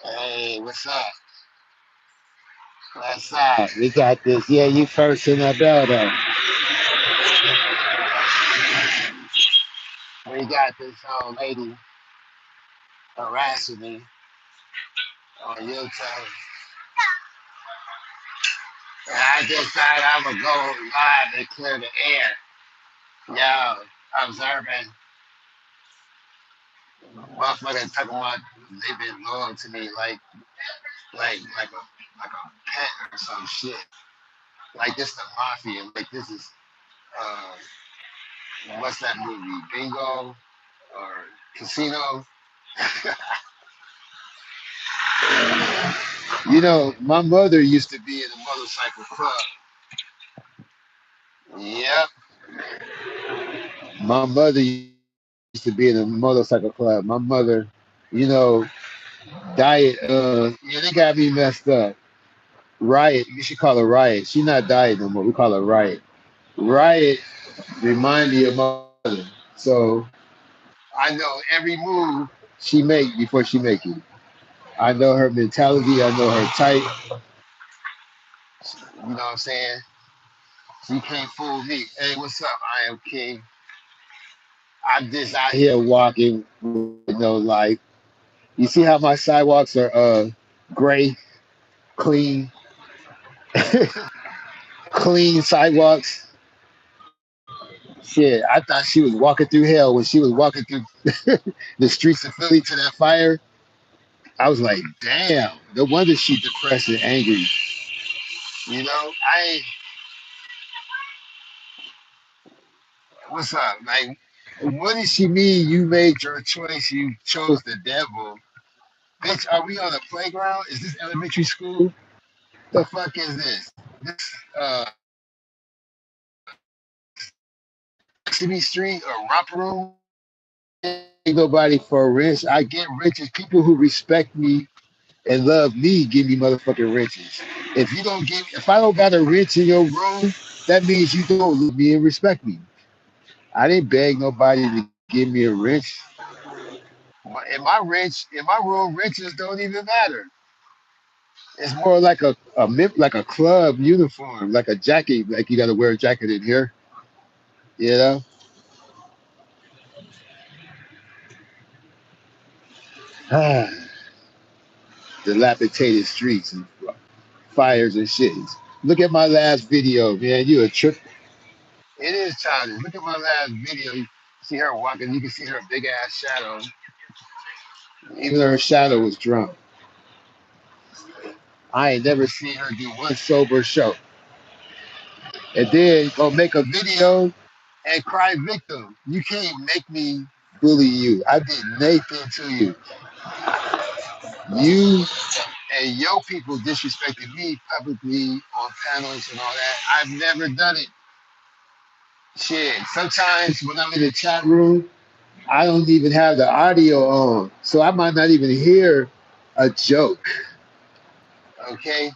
Hey, what's up? What's up? We got this. Yeah, you first in the building. We got this old lady harassing me on YouTube. And I decided I would go live and clear the air. Yo, observing motherfuckers talking about they've been loyal to me like a pet or some shit. Like this the mafia. Like this is what's that movie? Bingo or Casino? You know, my mother used to be in a motorcycle club. Yep. My mother used to be in a motorcycle club. My mother, you know, Diet, yeah, they got me messed up. Riot, you should call her Riot. She not Diet no more. We call her Riot. Riot remind me of my mother. So I know every move she make before she make it. I know her mentality. I know her type. You know what I'm saying? She can't fool me. Hey, what's up? I am King. I'm just out here walking with no life. You see how my sidewalks are gray, clean, clean sidewalks? Shit, I thought she was walking through hell when she was walking through the streets of Philly to that fire. I was like, damn, no wonder she depressed and angry. You know, what's up? Like, what did she mean you made your choice? You chose the devil. Bitch, are we on a playground? Is this elementary school? The fuck is this? This City Street or romper room? Ain't nobody for wrench. I get riches. People who respect me and love me give me motherfucking wrenches. If I don't got a wrench in your room, that means you don't love me and respect me. I didn't beg nobody to give me a wrench. In my room, wrenches don't even matter. It's more like like a club uniform, like a jacket. Like you got to wear a jacket in here, you know. Dilapidated streets and fires and shit. Look at my last video, man. You a trip. It is childish. Look at my last video. You see her walking. You can see her big ass shadow. Even her shadow was drunk. I ain't never seen her do one sober show. And then go make a video and cry victim. You can't make me bully you. I did Nathan to you. You and your people disrespected me publicly on panels and all that. I've never done it. Shit. Sometimes when I'm in the chat room, I don't even have the audio on. So I might not even hear a joke. Okay?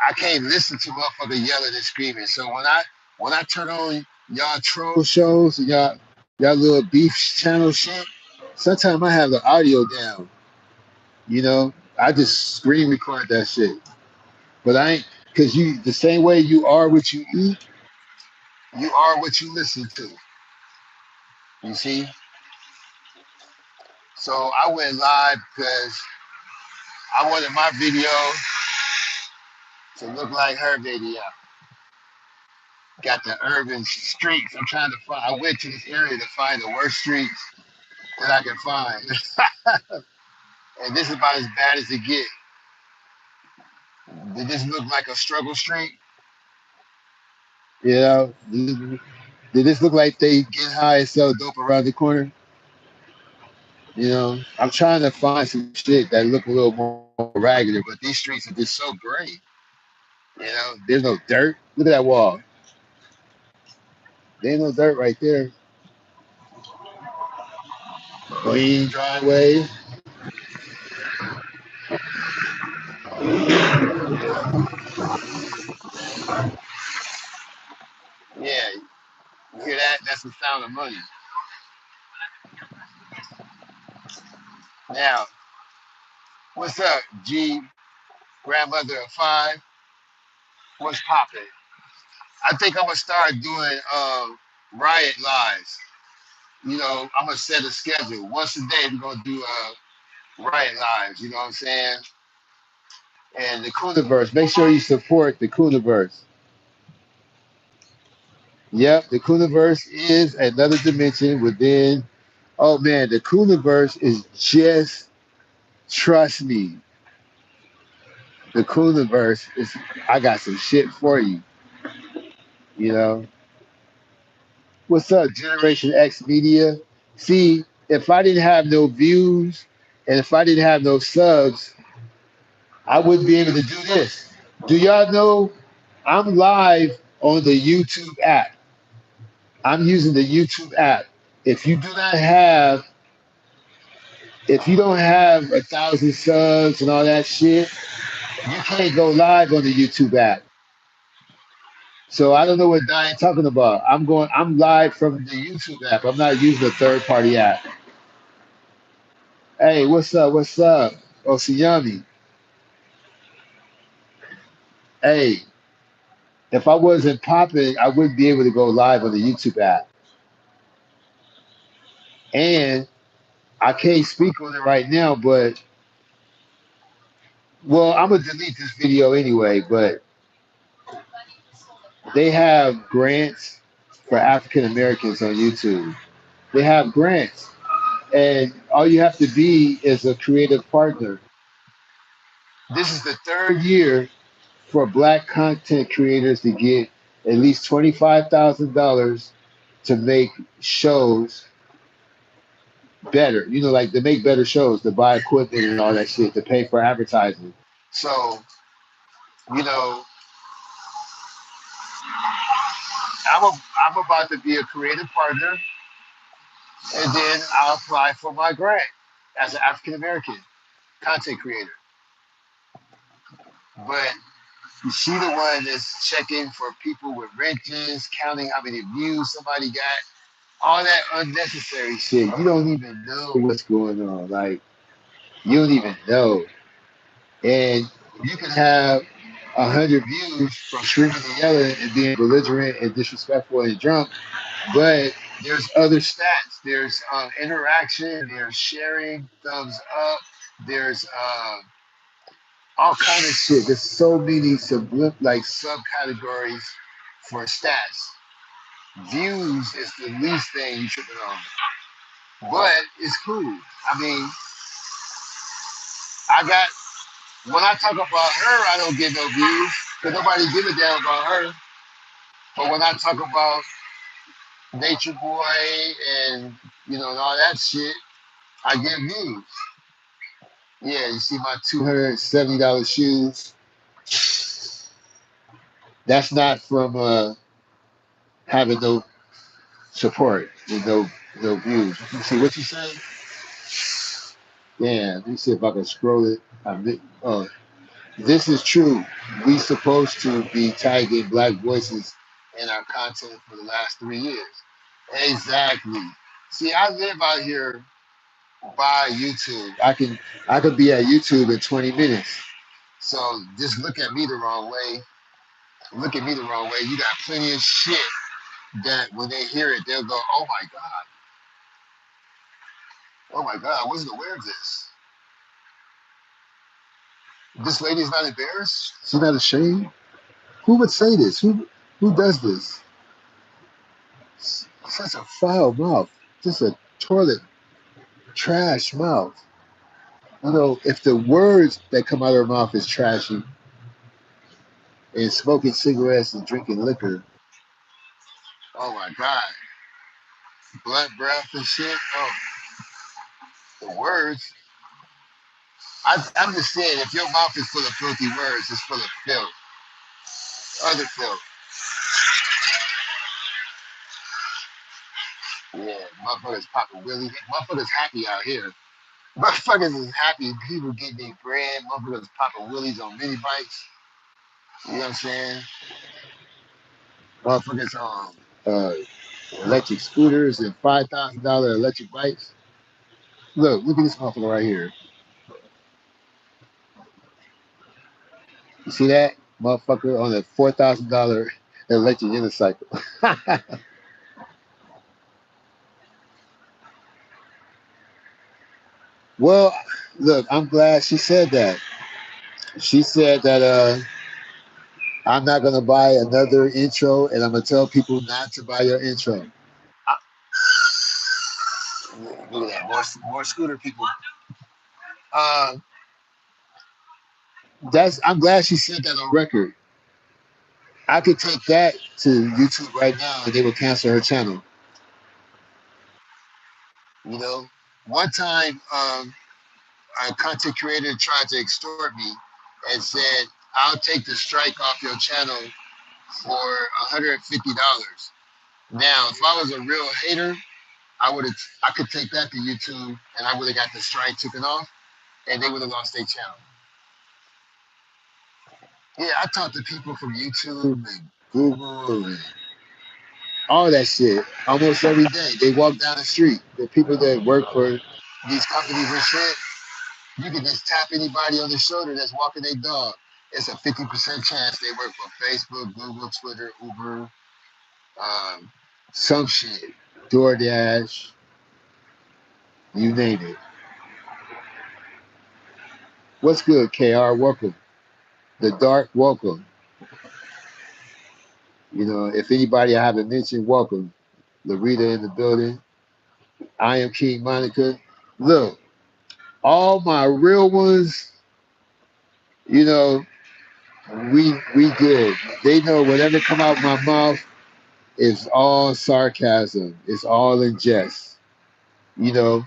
I can't listen to motherfucker yelling and screaming. So when I turn on y'all troll shows and y'all little beef channel shit, sometimes I have the audio down. You know, I just screen record that shit. But I ain't because you the same way you are what you eat, you are what you listen to. You see? So I went live because I wanted my video to look like her video. Got the urban streets. I'm trying to find. I went to this area to find the worst streets that I can find, and this is about as bad as it get. Did this look like a struggle street? You know, did this look like they get high and sell dope around the corner? You know, I'm trying to find some shit that look a little more regular, but these streets are just so great. You know, there's no dirt. Look at that wall. There ain't no dirt right there. Clean driveway. Yeah, you hear that? That's the sound of money. Now, what's up, G? Grandmother of five. What's popping? I think I'm gonna start doing riot lives. You know, I'm gonna set a schedule. Once a day, we're gonna do riot lives. You know what I'm saying? And the Cooniverse. Make sure you support the Cooniverse. Yep, the Cooniverse is another dimension within. Oh man, the Cooniverse is just trust me. The Cooniverse is. I got some shit for you. You know what's up, Generation X Media? See, if I didn't have no views and if I didn't have no subs, I wouldn't be able to do this. Do y'all know I'm live on the YouTube app? I'm using the YouTube app. If you do not have, if you don't have 1,000 subs and all that shit, you can't go live on the YouTube app. So I don't know what Diane talking about. I'm live from the YouTube app. I'm not using a third party app. Hey, what's up? What's up? Osiyami. Hey, if I wasn't popping, I wouldn't be able to go live on the YouTube app. And I can't speak on it right now, but well, I'm gonna delete this video anyway, but they have grants for African Americans on YouTube. They have grants, and all you have to be is a creative partner. This is the third year for Black content creators to get at least $25,000 to make shows better. You know, like to make better shows, to buy equipment and all that shit, to pay for advertising. So, you know, I'm about to be a creative partner, and then I'll apply for my grant as an African American content creator. But she the one that's checking for people with wrenches, counting how many views somebody got, all that unnecessary shit. You don't even know what's going on. Like you don't even know. And you can have 100 views from screaming and yelling and being belligerent and disrespectful and drunk, but there's other stats. There's interaction. There's sharing, thumbs up. There's all kind of shit. There's so many like subcategories for stats. Views is the least thing you tripping on, but it's cool. I mean, I got when I talk about her, I don't get no views because nobody give a damn about her. But when I talk about Nature Boy and and all that shit, I get views. Yeah, you see my $270 shoes. That's not from having no support and no views. You see what you say? Yeah, let me see if I can scroll it. Oh, this is true. We supposed to be tagging Black voices in our content for the last 3 years. Exactly. See, I live out here by YouTube. I could be at YouTube in 20 minutes. So just look at me the wrong way. Look at me the wrong way. You got plenty of shit that when they hear it, they'll go, oh my God, I wasn't aware of this. This lady's not embarrassed. She's not ashamed. Who would say this? Who does this? Such a foul mouth. Just a toilet trash mouth. If the words that come out of her mouth is trashy and smoking cigarettes and drinking liquor, oh my God, blunt breath and shit. Oh, the words. I'm just saying, if your mouth is full of filthy words, it's full of filth, other filth. Yeah, motherfuckers popping willies. Motherfuckers happy out here. Motherfuckers is happy. People getting their bread. Motherfuckers popping willies on mini bikes. You know what I'm saying? Motherfuckers on electric scooters and $5,000 electric bikes. Look at this motherfucker right here. You see that motherfucker on a $4,000 electric unicycle? Well, look, I'm glad she said that. She said that I'm not gonna buy another intro, and I'm gonna tell people not to buy your intro. I, look at that, more scooter people. Uh, that's I'm glad she said that on record. I could take that to YouTube right now, and they will cancel her channel. You know, one time a content creator tried to extort me and said, "I'll take the strike off your channel for $150." Now, if I was a real hater, I could take that to YouTube and I would have got the strike taken off and they would have lost their channel. Yeah, I talk to people from YouTube and Google and all that shit almost every day. They walk down the street. The people that work for these companies and shit, you can just tap anybody on the shoulder that's walking their dog. It's a 50% chance they work for Facebook, Google, Twitter, Uber, um, some shit, DoorDash, you name it. What's good, KR? Welcome. The Dark, welcome. You know, if anybody I haven't mentioned, welcome. Larita in the building. I am King Monica. Look, all my real ones, you know, we good. They know whatever come out my mouth is all sarcasm. It's all in jest. You know,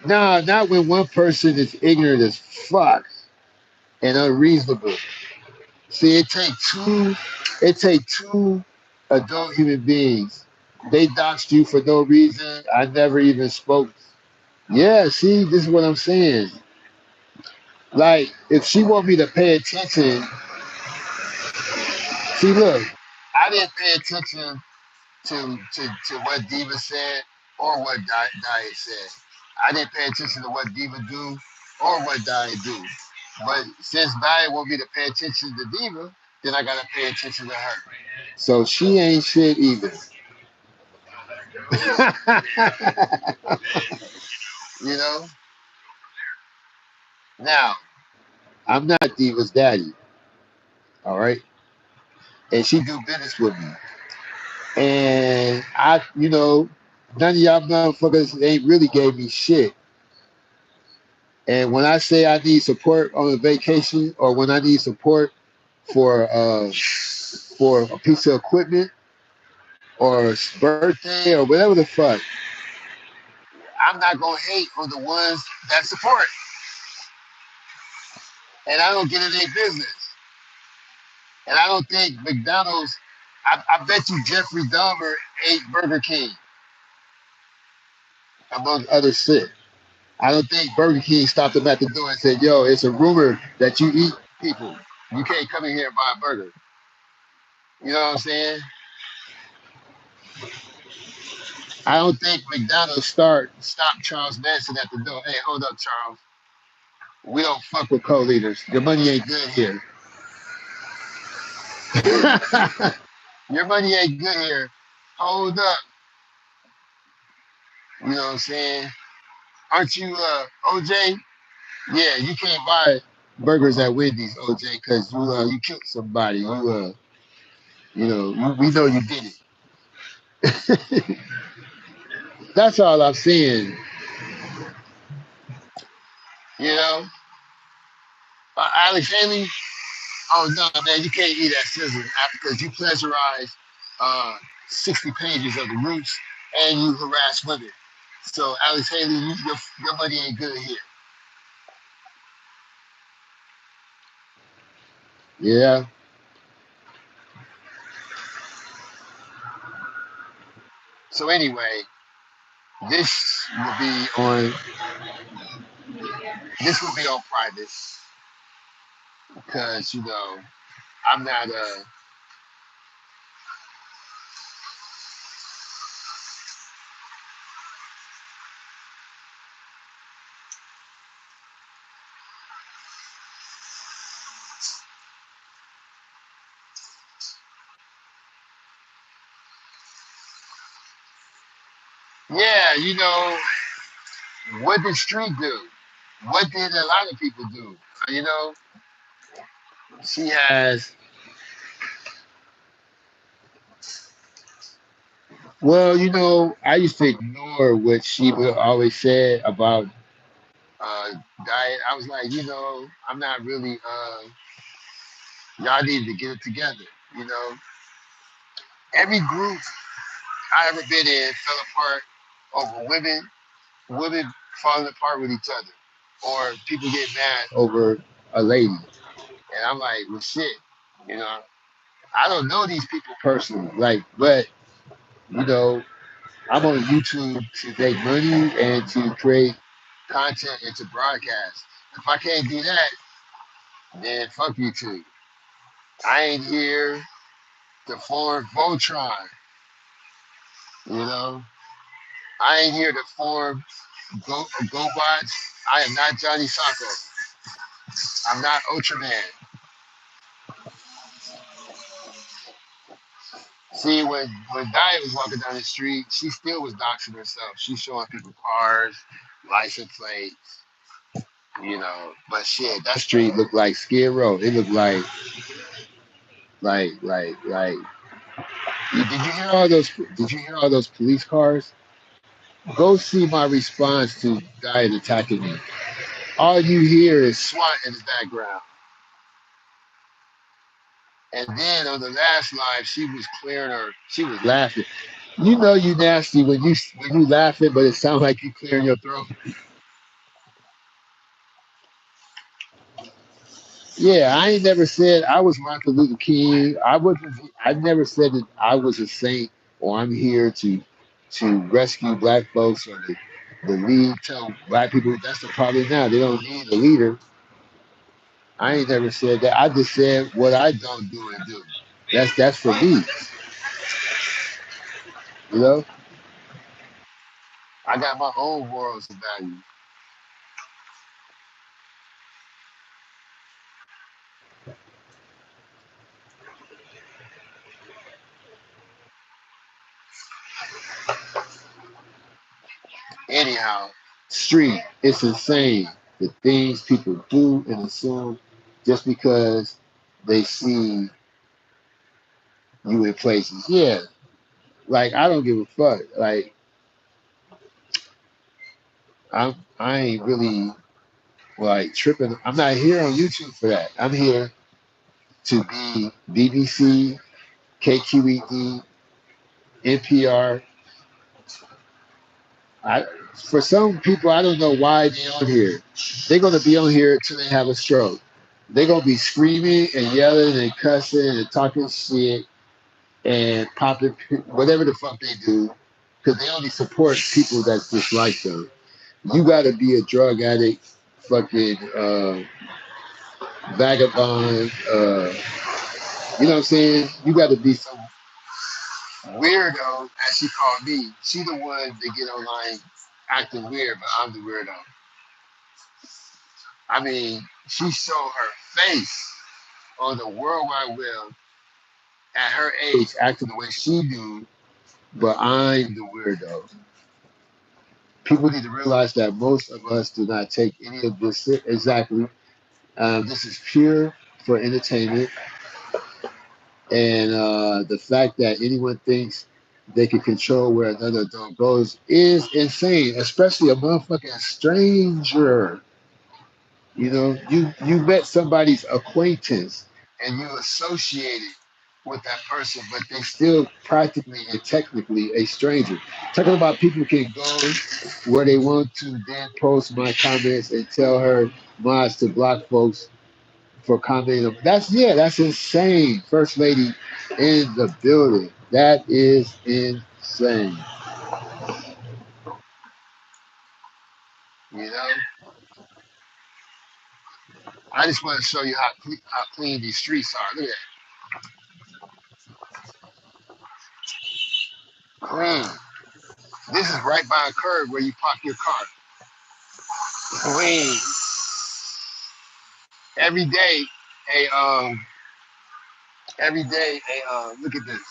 nah, not when one person is ignorant as fuck and unreasonable. See, it take two adult human beings. They doxed you for no reason. I never even spoke. Yeah, see, this is what I'm saying. Like, if she want me to pay attention, see, look, I didn't pay attention to what Diva said or what Diet said. I didn't pay attention to what Diva do or what Diet do. But since Diet want me to pay attention to Diva, then I gotta pay attention to her. So she ain't shit either. You know? Now, I'm not Diva's daddy, all right? And she do business with me. And none of y'all motherfuckers ain't really gave me shit. And when I say I need support on a vacation or when I need support for a piece of equipment or a birthday or whatever the fuck, I'm not gonna hate on the ones that support. And I don't get in their business. And I don't think McDonald's. I bet you Jeffrey Dahmer ate Burger King among other shit. I don't think Burger King stopped him at the door and said, "Yo, it's a rumor that you eat people. You can't come in here and buy a burger." You know what I'm saying? I don't think McDonald's stopped Charles Manson at the door. Hey, hold up, Charles. We don't fuck with co-leaders. Your money ain't good here. Your money ain't good here. Hold up. You know what I'm saying? Aren't you OJ? Yeah, you can't buy burgers at Wendy's, OJ, because you killed somebody. We know you did it. That's all I'm saying. You know, Alex Haley. Oh no, man, you can't eat that sizzle because you pleasurize uh, 60 pages of the roots and you harass women. So Alex Haley, your money ain't good here. Yeah. So anyway, this will be on this will be on private because I'm not yeah, what did Street do? What did a lot of people do? You know, she has well, I used to ignore what she would always say about uh diet. I was like, I'm not really y'all need to get it together. You know, every group I ever been in fell apart over women falling apart with each other, or people get mad over a lady. And I'm like, well, shit, you know, I don't know these people personally, like, but you know, I'm on YouTube to make money and to create content and to broadcast. If I can't do that, then fuck you too. I ain't here to form Voltron, you know. I ain't here to form GoBots. I am not Johnny Sacco. I'm not Ultraman. See, when Diane was walking down the street, she still was doxing herself. She's showing people cars, license plates, But shit, that street looked like Skid Row. It looked like. Did you hear all those? Did you hear all those police cars? Go see my response to Diane attacking me. All you hear is SWAT in the background. And then on the last live, she was clearing her. She was laughing. You know you nasty when you laughing, but it sounds like you clearing your throat. Yeah, I ain't never said I was Martin Luther King. I wasn't. I never said that I was a saint or I'm here to rescue black folks or the lead. Tell black people that's the problem now. They don't need a leader. I ain't never said that. I just said what I don't do and do. That's for me. You know, I got my own morals and values. Anyhow, street, it's insane the things people do and assume just because they see you in places. Yeah, like I don't give a fuck. Like I ain't really like tripping. I'm not here on YouTube for that. I'm here to be BBC, KQED, NPR. For some people, I don't know why they're on here. They're gonna be on here until they have a stroke. They're gonna be screaming and yelling and cussing and talking shit and popping whatever the fuck they do because they only support people that dislike them. You got to be a drug addict, fucking vagabond. You know what I'm saying? You got to be some weirdo, as she called me. She the one that get online acting weird, but I'm the weirdo. I mean, she showed her face on the World Wide Web at her age, acting the way she do, but I'm the weirdo. People need to realize that most of us do not take any of this exactly. This is pure for entertainment, and the fact that anyone thinks they can control where another adult goes is insane, especially a motherfucking stranger. You met somebody's acquaintance and you associated with that person, but they still practically and technically a stranger. Talking about people can go where they want to, then post my comments and tell her mods to block folks for commenting. That's insane. First lady in the building. That is insane. You know, I just want to show you how clean these streets are. Look at that. Clean. This is right by a curb where you park your car. Clean. Every day, a look at this.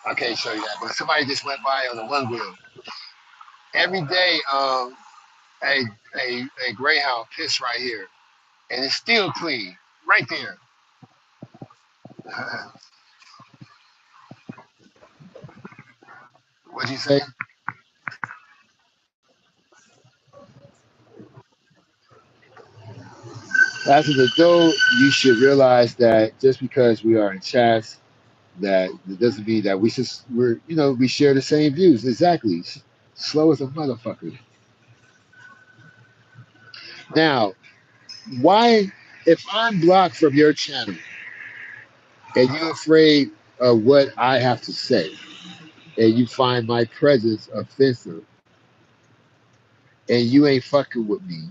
I can't show you that, but somebody just went by on a one wheel. Every day, a a greyhound piss right here, and it's still clean right there. What'd you say? As an adult, you should realize that just because we are in chats, that it doesn't mean that we share the same views. Exactly. Slow as a motherfucker. Now, why, if I'm blocked from your channel and you're afraid of what I have to say, and you find my presence offensive, and you ain't fucking with me,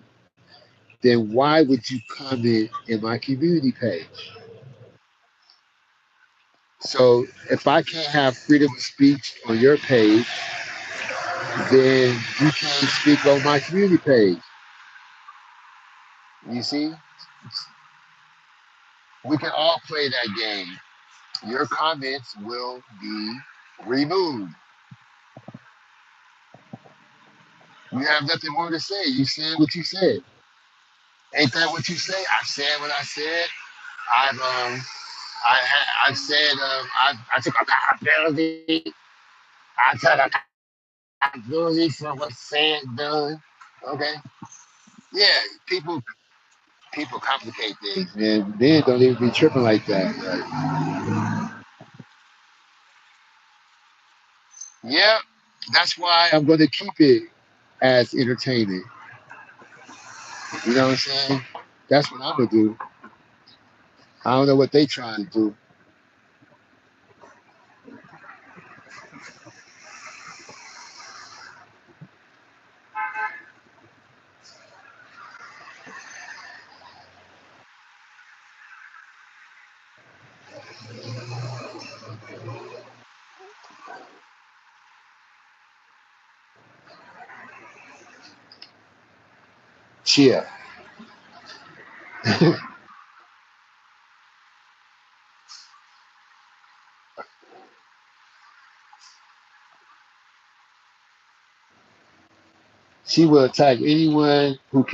then why would you comment in my community page? So if I can't have freedom of speech on your page, then you can't speak on my community page. You see, we can all play that game. Your comments will be removed. You have nothing more to say. You said what you said. Ain't that what you say? I said what I said. I've I've said I took accountability. I took accountability for what's said done. Okay. Yeah, people complicate things, man. Men don't even be tripping like that. Like, yeah, that's why I'm going to keep it as entertainment. You know what I'm saying? That's what I'm gonna do. I don't know what they trying to do. Chia. She will attack anyone who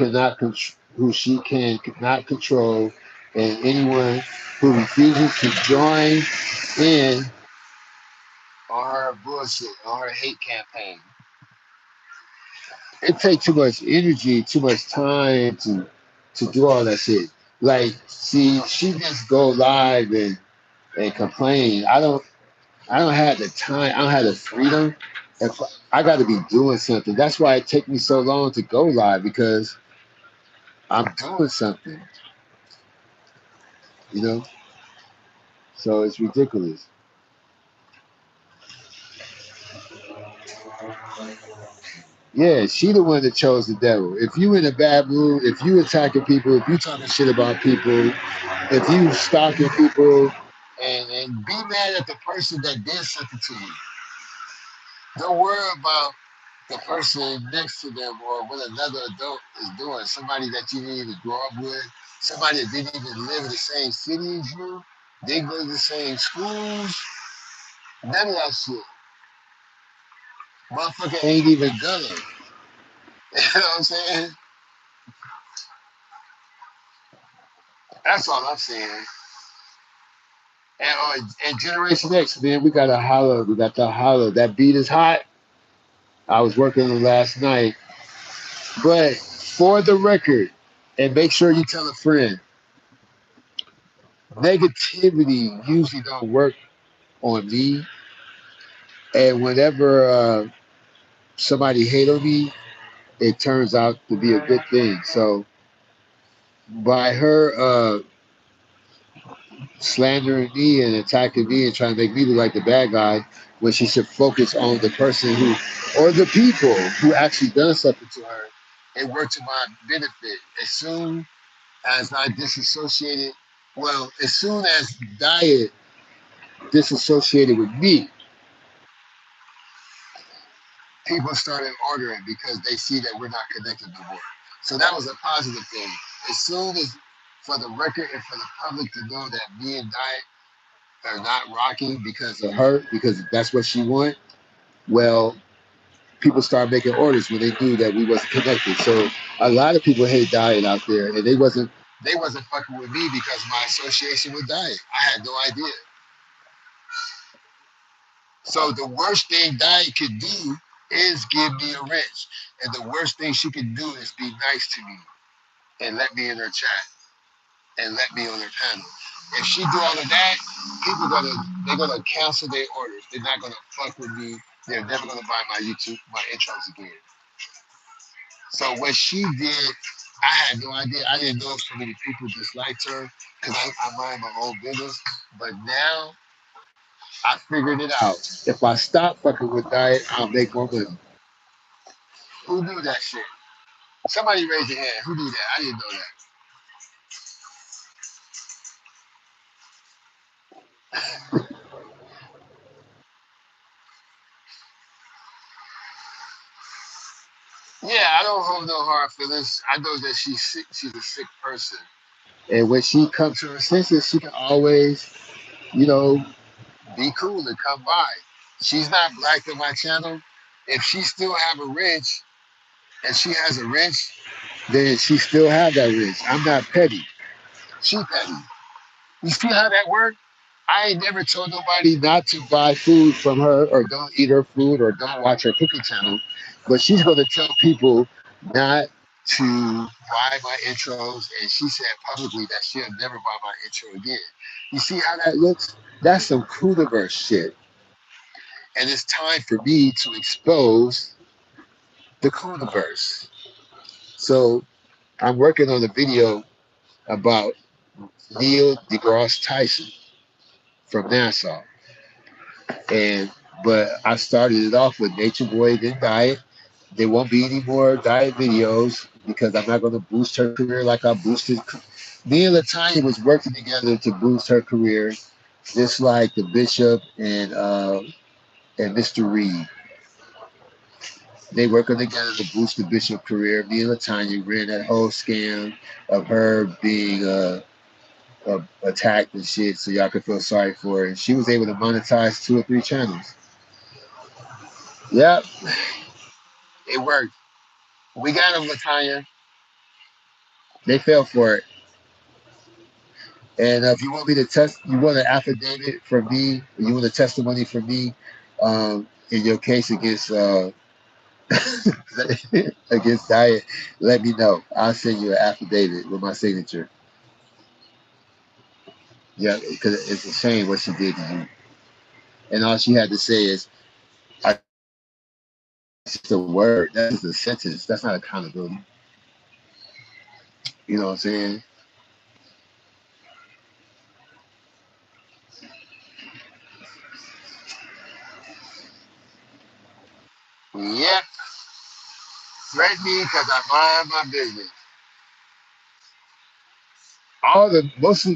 she cannot control, and anyone who refuses to join in on her bullshit, on her hate campaign. It takes too much energy, too much time to do all that shit. Like, see, she just go live and complain. I don't have the time. I don't have the freedom. If I got to be doing something, that's why it takes me so long to go live because I'm doing something. You know, so it's ridiculous. Yeah, she the one that chose the devil. If you in a bad mood, if you attacking people, if you talking shit about people, if you stalking people, and be mad at the person that did something to you. Don't worry about the person next to them or what another adult is doing. Somebody that you didn't even grow up with, somebody that didn't even live in the same city as you, they go to the same schools, none of that shit. Motherfucker ain't even gonna. You know what I'm saying? That's all I'm saying. And Generation X, man, we got a holler. We got the holler. That beat is hot. I was working on it last night. But for the record, and make sure you tell a friend, negativity usually don't work on me. And whenever somebody hate on me, it turns out to be a good thing. So by her slandering me and attacking me and trying to make me look like the bad guy when she should focus on the person who or the people who actually done something to her. It worked to my benefit. As soon as I disassociated, well, as soon as diet disassociated with me, people started ordering because they see that we're not connected no more. So that was a positive thing. As soon as, for the record and for the public to know that me and Diet are not rocking because of her, because that's what she want, well, people started making orders when they knew that we wasn't connected. So a lot of people hate Diet out there, and they wasn't fucking with me because of my association with Diet. I had no idea. So the worst thing Diet could do is give me a wrench. And the worst thing she could do is be nice to me and let me in her chat and let me on her panel. If she do all of that, they're gonna cancel their orders. They're not gonna fuck with me. They're never gonna buy my YouTube, my intros again. So what she did, I had no idea. I didn't know so many people disliked her because I mind my own business. But now I figured it out. If I stop fucking with Diet, I'll make more money. Who knew that shit? Somebody raise their hand. Who knew that? I didn't know that. Yeah, I don't hold no hard feelings. I know that she's sick. She's a sick person. And when she comes to her senses, she can always, you know, be cool and come by. She's not black on my channel. If she still have a wrench and she has a wrench, then she still have that wrench. I'm not petty. She petty. You see how that works? I ain't never told nobody not to buy food from her or don't eat her food or don't watch her cooking channel. But she's going to tell people not to buy my intros. And she said publicly that she'll never buy my intro again. You see how that looks? That's some Cooniverse shit. And it's time for me to expose the Cooniverse. So I'm working on a video about Neil deGrasse Tyson from NASA. And but I started it off with Nature Boy, then Diet. There won't be any more Diet videos because I'm not going to boost her career like I boosted. Me and Latanya was working together to boost her career, just like the Bishop and Mr. Reed. They working together to boost the Bishop career. Me and Latanya ran that whole scam of her being attacked and shit, so y'all could feel sorry for her. And she was able to monetize 2 or 3 channels. Yep, it worked. We got them, Latanya. They fell for it. And if you want me to test, you want an affidavit from me, you want a testimony from me in your case against against Diet, let me know. I'll send you an affidavit with my signature. Yeah, because it's a shame what she did to you. And all she had to say is, "I just a word. That's just a sentence. That's not accountability." You know what I'm saying? Yep. Threaten me because I mind my business.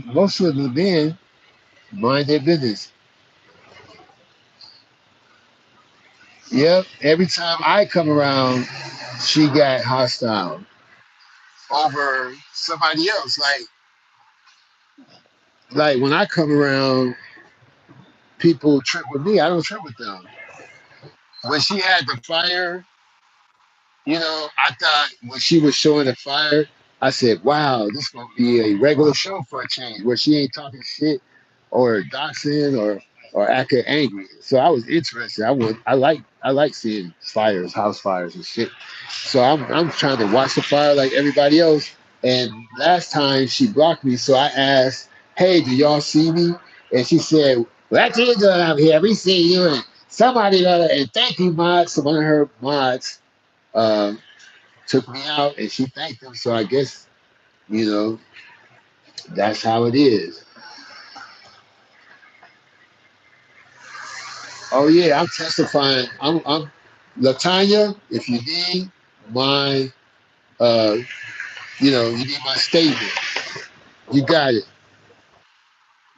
Most of the men mind their business. Yep. Every time I come around, she got hostile over somebody else. Like when I come around, people trip with me. I don't trip with them. When she had the fire, I thought when she was showing the fire, I said, "Wow, this gonna be a regular show for a change, where she ain't talking shit or doxing or acting angry." So I was interested. I like seeing fires, house fires and shit. So I'm trying to watch the fire like everybody else. And last time she blocked me, so I asked, "Hey, do y'all see me?" And she said, "What you doing out here? We see you." And somebody and thank you, mods. So one of her mods um, took me out, and she thanked him. So I guess You know, that's how it is. Oh yeah, I'm testifying. I'm Latanya. If you need my, uh, you need my statement. You got it.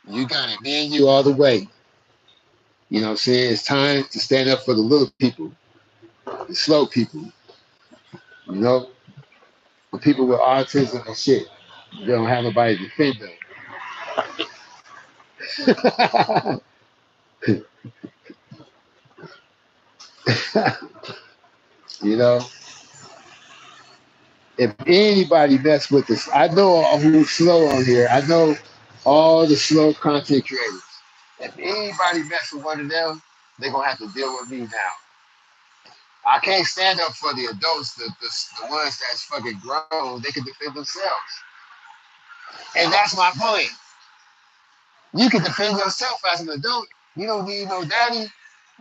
You got it. Me and you all the way. You know what I'm saying? It's time to stand up for the little people, the slow people. You know, the people with autism and shit. They don't have nobody to defend them. You know, if anybody mess with this, I know who's slow on here. I know all the slow content creators. If anybody mess with one of them, they're gonna have to deal with me now. I can't stand up for the adults, the ones that's fucking grown. They can defend themselves, and that's my point. You can defend yourself as an adult. You don't need no daddy.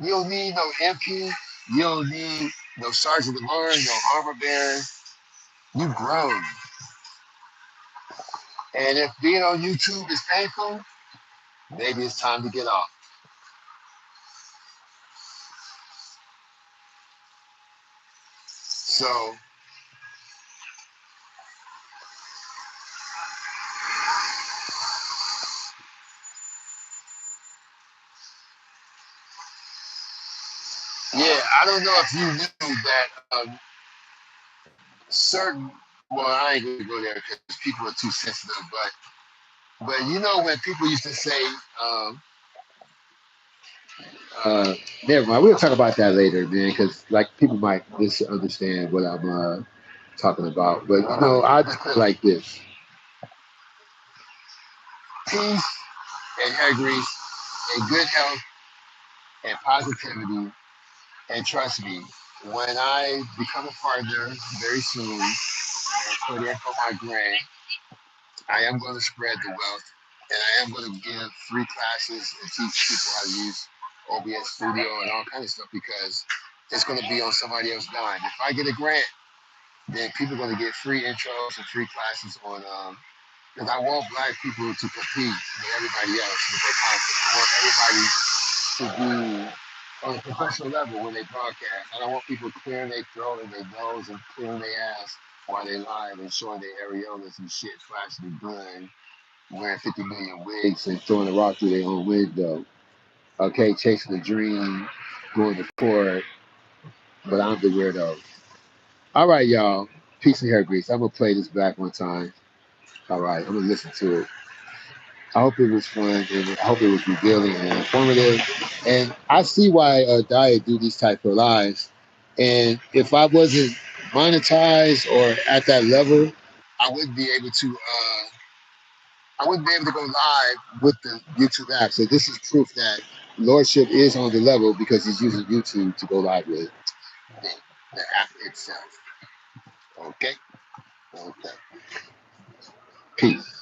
You don't need no MP. You don't need no sergeant at arms, no armor bearer. You grown. And if being on YouTube is painful, maybe it's time to get off. So yeah, I don't know if you knew that certain. Well, I ain't gonna go there because people are too sensitive. But you know when people used to say, um, uh, never mind. We'll talk about that later, man. Because like people might misunderstand what I'm talking about. But I just put it like this: peace and hair grease and good health and positivity. And trust me, when I become a partner very soon and put in for my grant, I am going to spread the wealth and I am going to give free classes and teach people how to use OBS Studio and all kinds of stuff because it's going to be on somebody else's dime. If I get a grant, then people are going to get free intros and free classes on, because I want black people to compete with everybody else with their content. I want everybody to be on a professional level when they broadcast. I don't want people clearing their throat and their nose and clearing their ass while they live and showing their areolas and shit, flashing the gun, wearing 50 million wigs and throwing a rock through their own window. Okay, chasing a dream, going to court, but I'm the weirdo. All right, y'all. Peace and hair grease. I'm gonna play this back one time. All right, I'm gonna listen to it. I hope it was fun and I hope it was revealing and informative. And I see why Diet do these type of lives. And if I wasn't monetized or at that level, I wouldn't be able to. I wouldn't be able to go live with the YouTube app. So this is proof that Lordship is on the level because he's using YouTube to go live with the, the app itself. Okay. Okay. Peace.